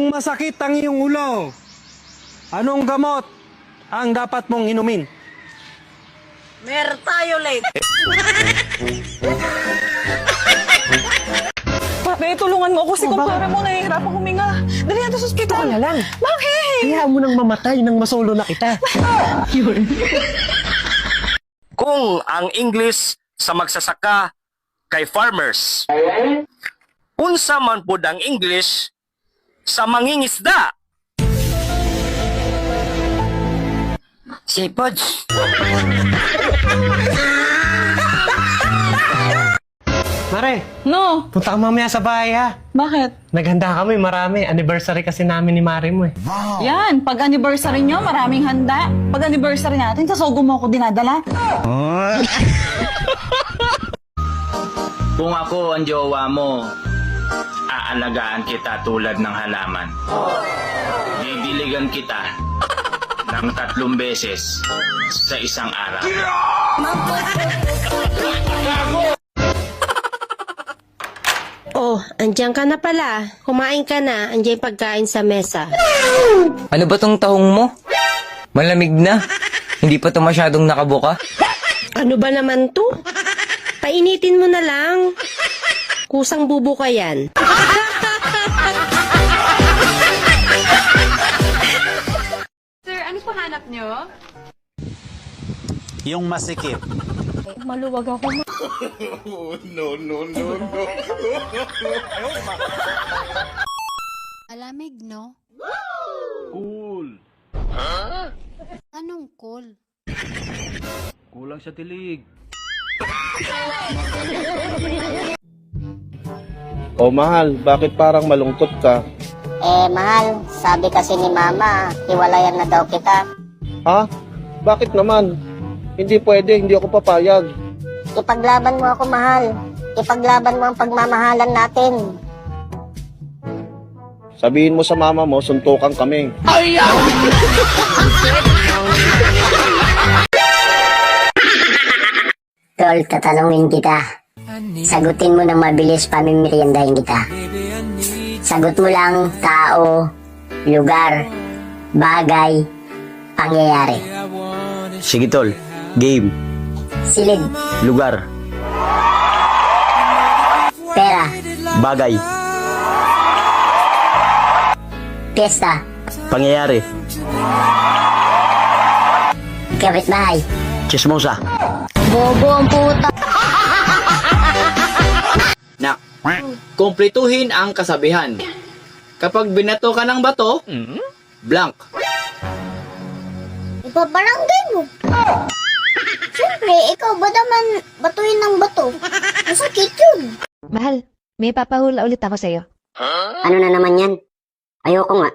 Kung masakit ang iyong ulo, anong gamot ang dapat mong inumin? Mertiolate. Pare, tulungan mo ako si kumpara mo. Nahihirap ako huminga. Dali natin sa ospital. Ito na lang. Bakit? Hayaan mo nang mamatay nang masolo na kita. Kung ang English sa magsasaka kay farmers, unsa man pud ang English sa mangingisda? Seafood. Mare, No. punta ka mamaya sa bahay ha. Bakit? Naghanda kami, marami. Anniversary kasi namin ni Mare mo eh. Yan. Pag anniversary nyo, maraming handa. Pag anniversary natin, sa Sogo mo ako dinadala. Kung ako ang jowa mo, aalagaan kita tulad ng halaman. Didiligan kita ng 3 beses sa isang araw. Oh, andyan ka na pala. Kumain ka na. Andyan yung pagkain sa mesa. Ano ba tong tahong mo? Malamig na. Hindi pa to masyadong nakabuka. Ano ba naman to? Painitin mo na lang. Kusang bubuka yan. Sir, ano po hanap nyo? Yung masikip. Maluwag ako. Malamig, no? Cool. Anong cool? Kulang sa tilig. Oh mahal, bakit parang malungkot ka? Mahal, sabi kasi ni Mama, hiwalayan na daw kita. Ha? Bakit naman? Hindi pwede, hindi ako papayag. Ipaglaban mo ako, mahal. Ipaglaban mo ang pagmamahalan natin. Sabihin mo sa mama mo, suntukan kami. Tol, tatanungin kita. Sagutin mo ng mabilis, pamimeriendahin kita. Sagot mo lang, tao, lugar, bagay, pangyayari. Sige tol. Game. Silid, Lugar. pera, Bagay. piyesta, Pangyayari. kapitbahay. Chismosa. Bobo ang puta. Nak, kumpletuhin ang kasabihan. Kapag binato ka ng bato, blank. Ipabarangay mo. Siyempre, ikaw ba naman batuin ng bato? Masakit yun. Mahal, may papahula ulit ako sa'yo. Ano na naman yan? Ayoko nga.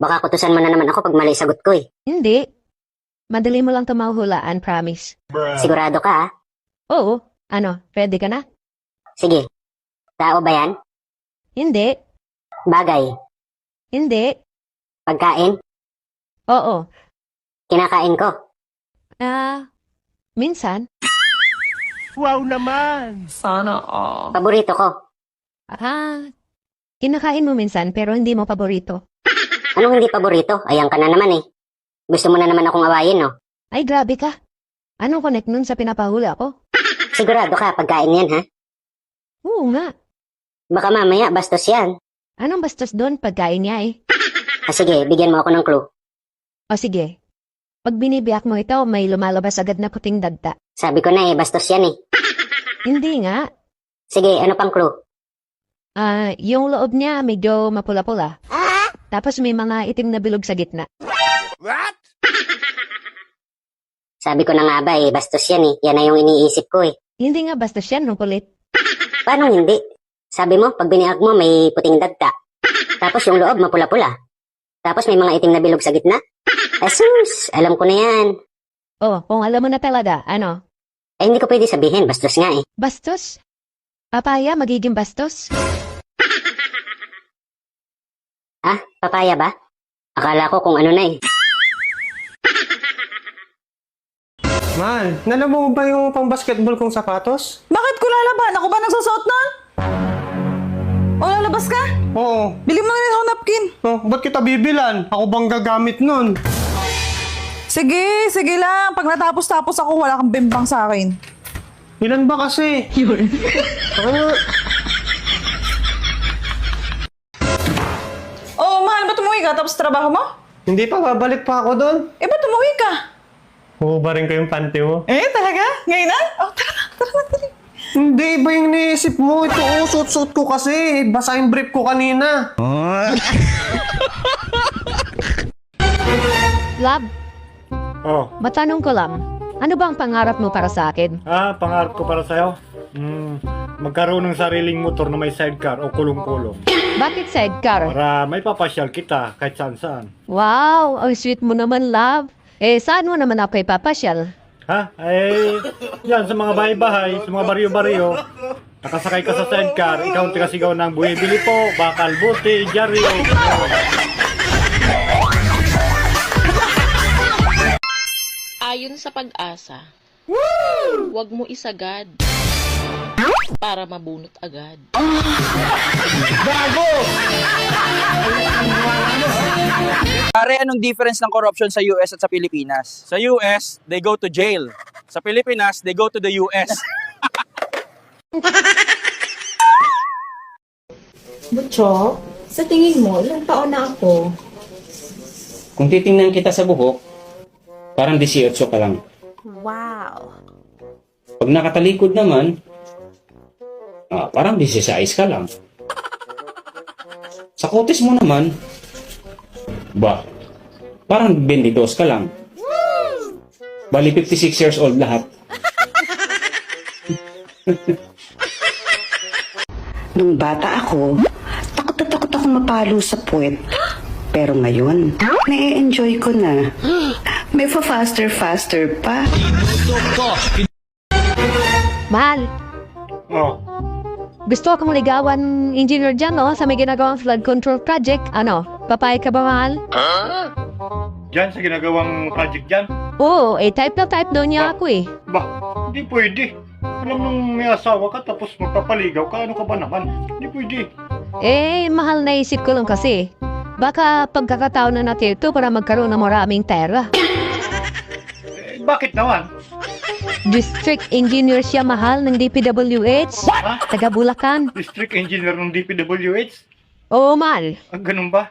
Baka kutusan mo na naman ako pag mali sagot ko eh. Hindi. Madali mo lang ito mahuhulaan, promise. Sigurado ka ha? Oo. Ano, ready ka na? Sige. Tao ba yan? Hindi. Bagay. Hindi. Pagkain? Oo. Kinakain ko. Minsan. Wow naman! Sana all. Paborito ko. Kinakain mo minsan pero hindi mo paborito. Anong hindi paborito? Ayan ka na naman eh. Gusto mo na naman akong awayin no? Ay, grabe ka. Anong connect nun sa pinapahula ko? Sigurado ka pagkain yan ha? Oo nga. Baka mamaya bastos yan. Anong bastos doon pagkain niya eh? Sige, bigyan mo ako ng clue. O sige. Pag binibiyak mo ito, may lumalabas agad na puting dagta. Sabi ko na eh, bastos yan eh. Hindi nga. Sige, ano pang clue? Yung loob niya medyo mapula-pula. Tapos may mga itim na bilog sa gitna. Sabi ko na nga ba eh, bastos yan eh. Yan na yung iniisip ko eh. Hindi nga bastos yan, nung kulit. Paano hindi? Sabi mo, pag biniag mo, may puting dagta. Tapos yung loob, mapula-pula. Tapos may mga itim na bilog sa gitna. Asus, alam ko na yan. Oh, kung alam mo na talaga, ano? Hindi ko pwede sabihin, bastos nga eh. Bastos? Papaya magiging bastos? Papaya ba? Akala ko kung ano na eh. Mahal, nalaman mo ba yung pang basketball kong sapatos? Bakit ko lalaban? Ako ba nagsusuot na? O, lalabas ka? Oo. Bili mo na rin ako napkin. Oh, ba't kita bibilan? Ako bang gagamit nun? Sige, sige lang. Pag natapos-tapos ako, wala kang bimbang sa akin. Ilan ba kasi? Yun. Ano? Oh, mahal, ba't umuwi ka? Tapos trabaho mo? Hindi pa, babalik pa ako doon. Eh, ba't umuwi ka? Huhubarin ko yung panty mo. Eh, talaga? Ngayon na? Oh, tara na, tara. Hindi, iba yung naisip mo. Ito, suit-suit ko kasi. Basa yung brief ko kanina. Love, Oh, matanong ko lang. Ano bang pangarap mo para sa akin? pangarap ko para sa'yo? Magkaroon ng sariling motor na may sidecar o kulong-kulong. Bakit sidecar? Para may papasyal kita kahit saan-saan. Wow, ang sweet mo naman, love. Eh, saan mo naman ako ipapasyal? Ha? Yan sa mga bahay-bahay, sa mga baryo-baryo. Nakasakay ka sa sidecar, ikaw ang tigasigaw ng buhibili po, bakal buti, jaryo. Ayon sa pag-asa, huwag mo isagad para mabunot agad. Pare, anong difference ng corruption sa US at sa Pilipinas? Sa US, they go to jail. Sa Pilipinas, they go to the US. Butcho, sa tingin mo, ilang taon na ako? Kung titingnan kita sa buhok, parang 18 ka lang. Wow. Pag nakatalikod naman, parang 16 ka lang. Sa kutis mo naman, parang 22 ka lang. Bali 56 years old lahat. Nung bata ako, takot na takot ako mapalo sa puwet. Pero ngayon, na-enjoy ko na. May faster pa. Mahal, Oh, gusto akong ligawan engineer dyan, no? Sa may ginagawang flood control project. Ano, papayag ka ba, mahal? dyan sa ginagawang project dyan? Oo, type na type daw niya ako eh. Hindi pwede. Alam nung may asawa ka tapos magpapaligaw ka, ano ka ba naman? Hindi pwede. Eh, mahal na isip ko lang kasi. Baka pagkakataon na natin ito para magkaroon ng maraming pera. Bakit naman? District engineer siya, mahal, ng DPWH. Taga Bulacan. District engineer ng DPWH? Oo, mahal. Ganun ba?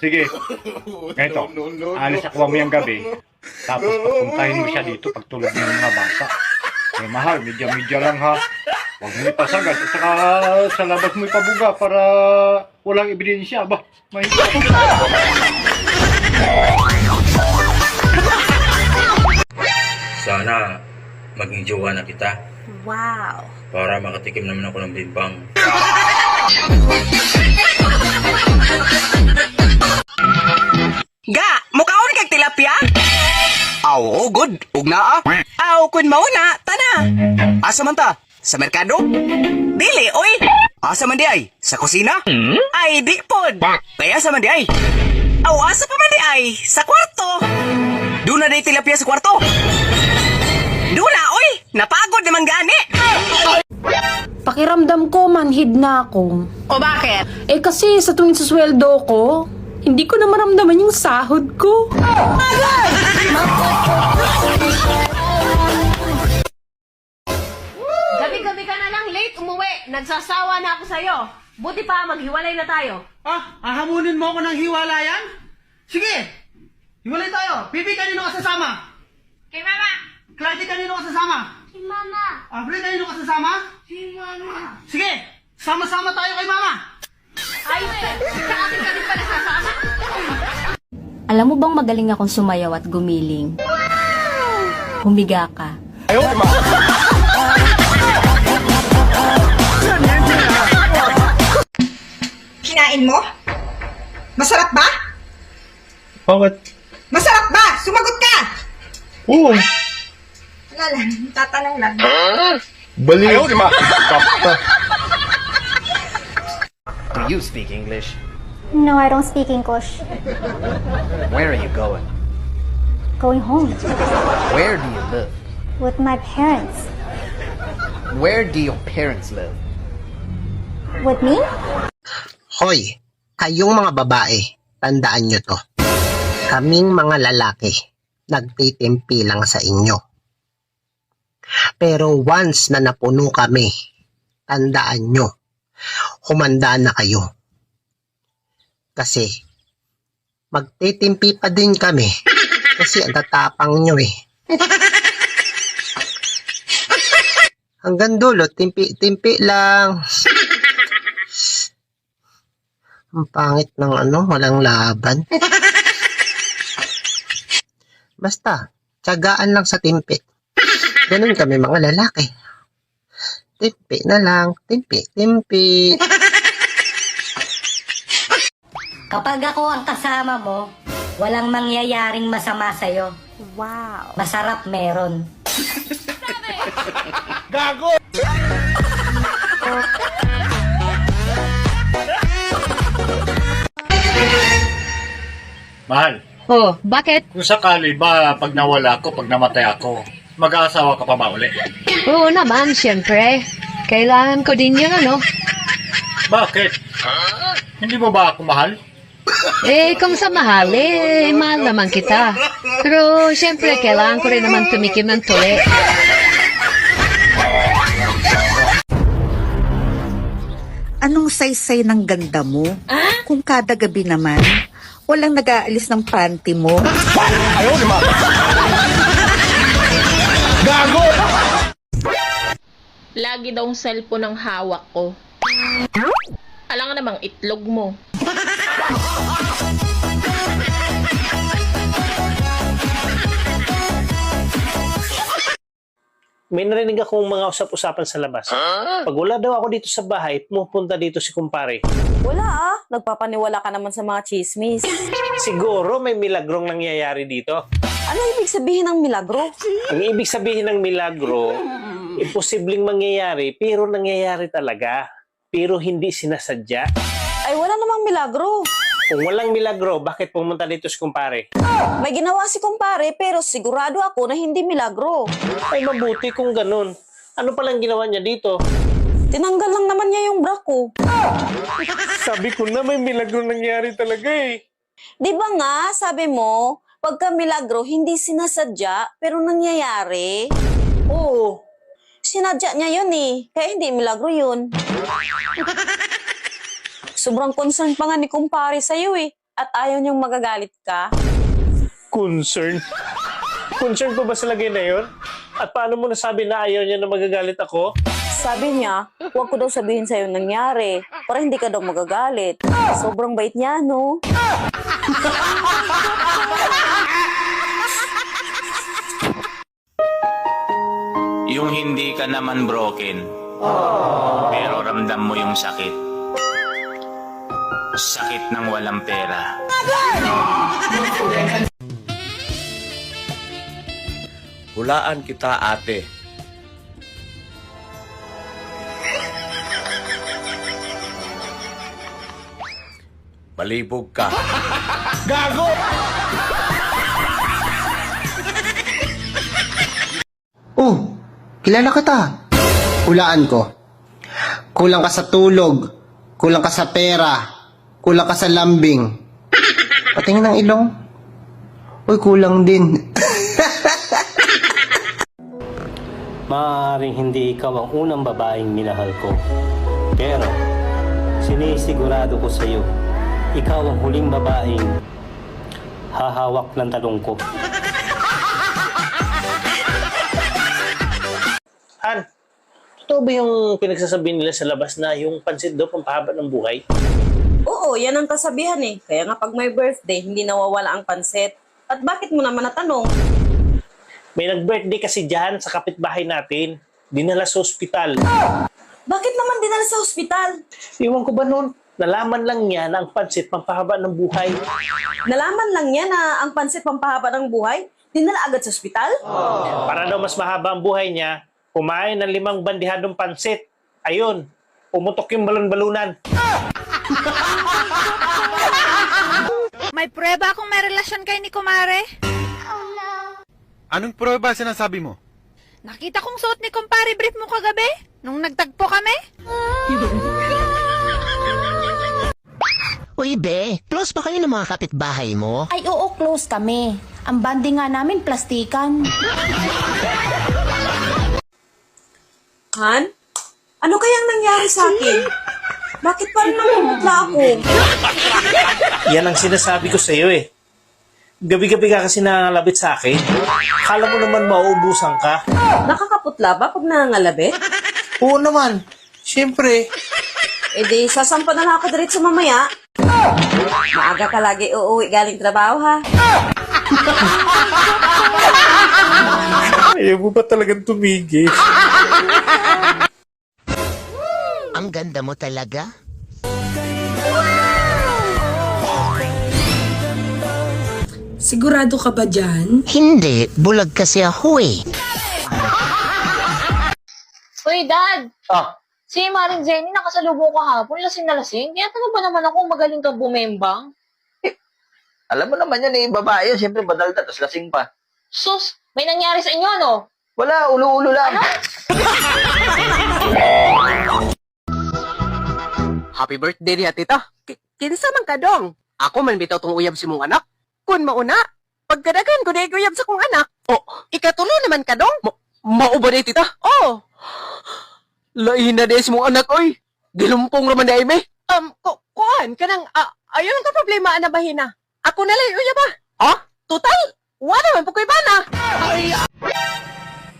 Sige, ganito, alis ako mamayang gabi, tapos papuntahin mo siya dito pagtulog ng mga bata. Eh mahal, medya-medya lang ha. Huwag mo ipasagad, at saka sa labas mo ipabuga para walang ebidensya ba? Mahirap. Sana maging jowa na kita. Wow. Para makatikim naman ako ng bimbang. Ga, mukhaon kag tilapia? Aw, good. Ug naa. Aw, kun mauna, tana. Asa man ta? Sa merkado? Dili, oy. Asa man di ay? Sa kusina? Ay, di pod. Kaya asa man di ay? Aw, asa pa man di ay? Sa kwarto. Doon na day tilapia sa kwarto. Doon na, oy. Napagod naman gani. Pakiramdam ko, manhid na ako. O bakit? Eh kasi sa tuwing susweldo ko, hindi ko na maramdaman yung sahod ko. Gabi-gabi ka na lang late umuwi. Nagsasawa na ako sa'yo. Buti pa, maghiwalay na tayo. Hahamunin mo ako ng hiwalayan? Sige! Hiwalay tayo! Bibi, kanino ka sasama? Kay Mama! Clarky, kanino ka sasama? Si Mama! Abre, kanino ka sasama? Si Mama! Sige! Sama-sama tayo kay Mama! Ay, sa akin ka din pala sasama? Alam mo bang magaling akong sumayaw at gumiling? Humiga ka. Kinain mo? Masarap ba? Bakit? Masarap ba? Sumagot ka! Oo. Wala lang, tatanong lang. Bali. Ayaw, di ma. Do you speak English? No, I don't speak English. Where are you going? Going home. Where do you live? With my parents. Where do your parents live? With me? Hoy, kayong mga babae, tandaan nyo to. Kaming mga lalaki, nagtitimpi lang sa inyo. Pero once na napuno kami, tandaan nyo, humanda na kayo. Kasi, magtitimpi pa din kami. Kasi ang tatapang nyo eh. Hanggang dulo, timpi lang. Ang pangit ng walang laban. Basta, tiyagaan lang sa timpi. Ganun kami mga lalaki. Timpi na lang, timpi. Kapag ako ang kasama mo, walang mangyayaring masama sa'yo. Wow. Masarap meron. Mahal, Oh, bakit? kung sakali ba pag nawala ako, pag namatay ako, mag-aasawa ka pa ba uli? Oo naman, siyempre. Kailangan ko din yun, ano? Bakit? Hindi mo ba ako mahal? Eh, kung sa mahal, mahal naman kita. Pero, siyempre, kailangan ko rin naman tumikim ng tuli. Anong saysay ng ganda mo? Kung kada gabi naman, walang nag-aalis ng panty mo. Lagi daw ang cellphone ang hawak ko. Alam nga namang itlog mo. May narinig akong mga usap-usapan sa labas. Pag wala daw ako dito sa bahay, pumunta dito si kumpare. Wala nagpapaniwala ka naman sa mga chismis. Siguro may milagrong nangyayari dito. Ano ibig sabihin ng milagro? Ang ibig sabihin ng milagro, imposibleng mangyayari pero nangyayari talaga. Pero hindi sinasadya. Ay wala namang milagro. Kung walang milagro, bakit pumunta dito si kumpare? May ginawa si kumpare pero sigurado ako na hindi milagro. Ay mabuti kung ganun. Ano palang ginawa niya dito? Tinanggal lang naman niya yung bra ko. Sabi ko na may milagro nangyari talaga eh. Di ba nga, sabi mo, pagka milagro, hindi sinasadya, pero nangyayari? Oo. Sinadya niya yun eh, kaya hindi milagro yun. Sobrang concern pa nga ni kumpare sa'yo eh, at ayaw niyang magagalit ka. Concern? Concern pa ba sa lagay na yun? At paano mo nasabi na ayaw niya na magagalit ako? Sabi niya, huwag ko daw sabihin sa'yo nangyari, para hindi ka daw magagalit. Sobrang bait niya, no? Yung hindi ka naman broken, pero ramdam mo yung sakit. Sakit ng walang pera. Hulaan kita, ate. Malibog ka. Gago! Oh, kilala kita. Hulaan ko. Kulang ka sa tulog. Kulang ka sa pera. Kulang ka sa lambing. Patingin ng ilong. Uy, kulang din. Maaaring hindi ikaw ang unang babaeng minahal ko. Pero, sinisigurado ko sa iyo, ikaw ang huling babaeng hahawak ng talong ko. Han, totoo ba yung pinagsasabi nila sa labas na yung pansit daw pampahaba ng buhay? Oo, yan ang kasabihan eh. Kaya nga pag may birthday, hindi nawawala ang pansit. At bakit mo naman natanong? May nag-birthday kasi dyan sa kapitbahay natin. Dinala sa ospital. Bakit naman dinala sa ospital? Iwan ko ba nun? Nalaman lang niya na ang pansit pampahaba ng buhay. Nalaman lang niya na ang pansit pampahaba ng buhay? Dinala agad sa ospital? Para daw mas mahaba ang buhay niya, kumain ng 5 bandihadong pansit. Ayun, pumutok yung balon-balunan. May prueba akong may relasyon kay ni Kumare. Anong prueba sinasabi mo? Nakita kong suot ni kumpare brief mo kagabi nung nagtagpo kami. Uy, be, close ba kayo ng mga kapitbahay mo? Ay oo, close kami. Ang banding nga namin, plastikan. Han? Ano kayang nangyari sa akin? Bakit parang namumutla ako? Yan ang sinasabi ko sa iyo eh. Gabi-gabi ka kasi nangangalabit sa akin. Kala mo naman mauubusan ka. Nakakaputla ba pag nangangalabit? Oo naman. Siyempre. E di, sasampa na lang ako diretso mamaya. Maaga ka lagi uuwi galing trabaho, ha? Ayaw mo ba talagang tumigil? Ang ganda mo talaga. Sigurado ka ba dyan? Hindi, bulag kasi ako eh. Uy, Dad! Si Maring Jenny nakasalubong ko hapon, lasing na lasing. Kaya tanong ba naman ako magaling ka bumembang? Alam mo naman yan eh, babae yun. Siyempre badalda, tapos lasing pa. Sus, may nangyari sa inyo, no? Wala, ulo-ulo lang. Happy birthday niya, tita. Kinsa man ka dong? Ako man bitaw tong uyab si mong anak. Kun mauna, pagkadagan ko na uyab sa kong anak. Oh, ikatulo naman ka dong? Mao ba ni tita? Oh. Lain na des mong anak, oy. Gilumpong raman na ime. Kuhan, kanang, ayun ka problema, anabahin na. Ako na lang, uyab ba? Ha? Total, wala man po ko'y bana.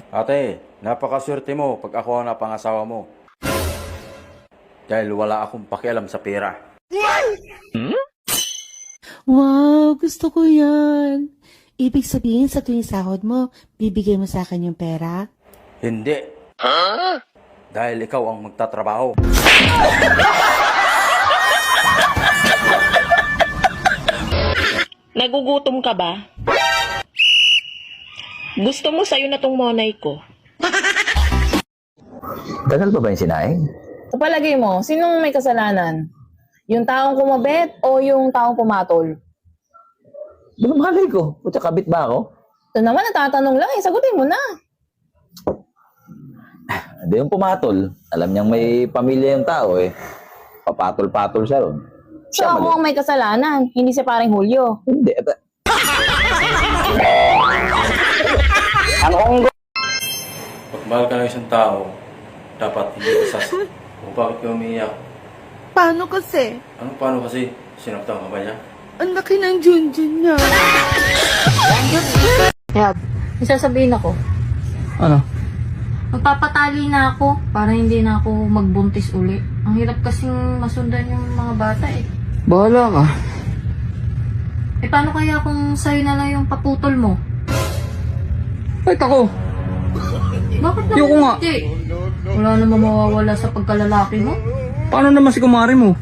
Ate, napakaswerte mo pag ako ang napangasawa mo. Dahil wala akong pakialam sa pera. Wow, gusto ko yan. Ibig sabihin sa tuwing sahod mo, bibigay mo sa akin yung pera? Hindi. Dahil ikaw ang magtatrabaho. Nagugutom ka ba? Gusto mo sa'yo na tong monay ko? Tagal pa ba yung sinaing? Sa palagay mo, sinong may kasalanan? Yung taong kumabit o yung taong pumatol? Malay ko. Putya, kabit ba ako? Ito naman, natatanong lang eh. Sagutin mo na. Hindi yung pumatol. Alam niyang may pamilya yung tao eh. Papatol-patol siya ron. So ako ang may kasalanan, hindi si paring Julio. Hindi. Ang onggo. Pag mahal ka ng isang tao, dapat hindi ka sas. O bakit ka umiiyak? Paano kasi? Anong paano kasi? Sinaktan ka ba niya? Ang laki ng junjun niya. Yab, may sasabihin ako. Ano? Magpapatali na ako para hindi na ako magbuntis uli. Ang hirap kasing masundan yung mga bata eh. Bahala ka. Eh paano kaya kung sa'yo na lang yung paputol mo? Kahit ako. Bakit naman Ayoko nga. hindi? Wala naman mawawala sa pagkalalaki mo? Paano naman si kumari mo?